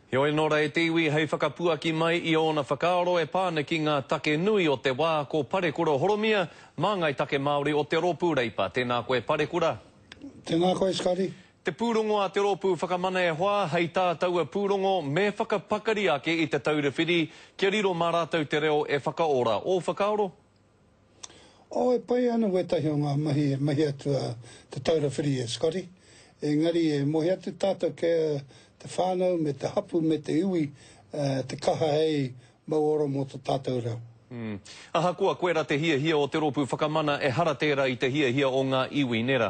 Heo e nora e te iwi hei whakapuaki mai I ona whakaaro e pāne ki ngā take nui o te wā ko Parekura Horomia, mā ngai take Māori o te Ropu Reipa. Tēnā koe Parekura. Tēnā koe Skari. Te pūrongo a te Ropu whakamana e hoa, hei tātou a pūrongo me whakapakari ake I te taurewhiri, kia riro mā rātou te reo e whakaora. O whakaoro? O e pai ana wetahi o ngā mahi atua te taurewhiri e Skari. Engari e mohi atu tātou ke te whānau me te hapu me te iwi te kaha hei mauoro mo te tātou rau. Aha kua koera te hia o te Ropu whakamana e hara tērā I te hia o ngā iwi, nera?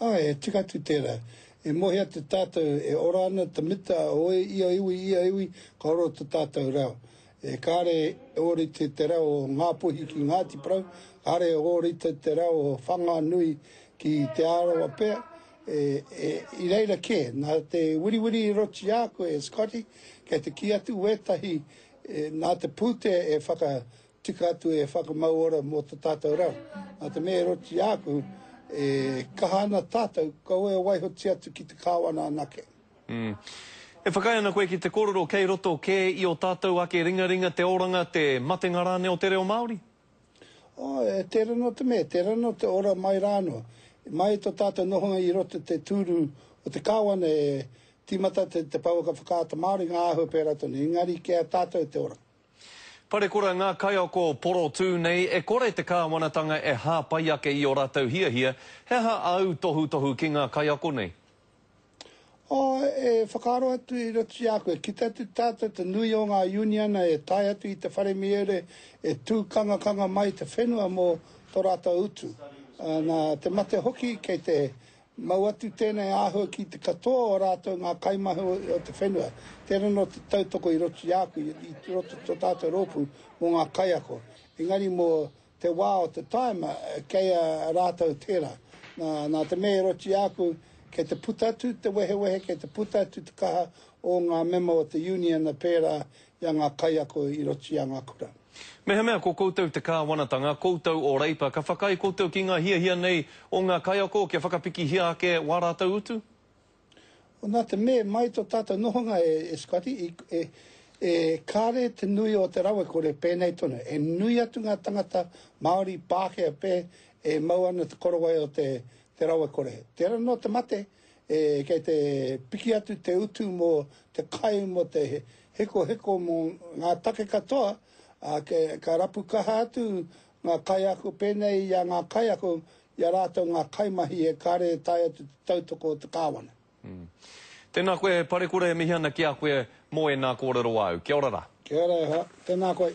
E tikatu tērā. E mohi atu tātou e ora ana te mita o ia iwi, ka oro te tātou rau. E kāre ori te rau o ngā puhi ki Ngāti Parau, kāre ori te rau o whanga nui ki te arawa pēr. I reira ke, nā te wiriwiri I roti āko e Scotty, kei te ki atu wetahi, nā te pūte e tika atu e whakamauora mō te tātou rau. Nā te mea roti āko, kahana tātou, kaua e waihoti atu ki te kāwana anake. E whakaiana koe ki te kororo kei roto ke I o tātou ake ringa te oranga te matenga rāne o te reo Māori? Te rano te mea, te rano te ora mai rānoa. Mai to tātou nohonga I roto te tūru o te kāwana e timata te pauaka whakaata Māori ngā ahua pēra tonu. Engari kia tātou te ora. Parekura ngā kaiako poro tū nei, e kore te kāwanatanga e hāpai ake I o rātou hia, he ha au tohu ki ngā kaiako nei? E whakaaro atu I roto iako, e kita atu tātou te nui o ngā uniona e tai atu I te whare miere, e tū kanga mai te whenua mō tō rātou utu. Nā te mate hoki kei te mau atu tēnei āhua ki te katoa o rātou ngā kaimahi o te whenua. Tēnā no te tautoko I roto iāku, I roto tō tātou Ropu mō ngā kaiako. Engari mō te wā o te taima kei a rātou tērā. Nā te mea roto iāku kei te putatu te wehe, kei te putatu te kaha o ngā memo o te union a pērā I ngā kaiako I roto I ngā kura. Mea ko koutou te kāwanatanga, koutou o Reipa, ka whakai koutou ki ngā hia nei o ngā kaiako, kia whakapiki hia ake wā rātou utu? Nā te mea mai tō tātou nohonga e Scotty, kāre te nui o te rawa kore pēnei tonu. E nui atu ngā tangata Māori Pākehā pē e mau ana te korowai o te rawa kore. Tērā no te mate, kei te piki atu te utu mō te kai mō te heko mō ngā take katoa, ka rapu kaha atu ngā kaiako pēnei I ngā kaiako I rātou ngā kaimahi e kāre tai atu tautoko o te kāwana. Tēnā koe Parekura e mihiana ki a koe mō e nā kōrero au. Kia ora rā. Kia ora, tēnā koe.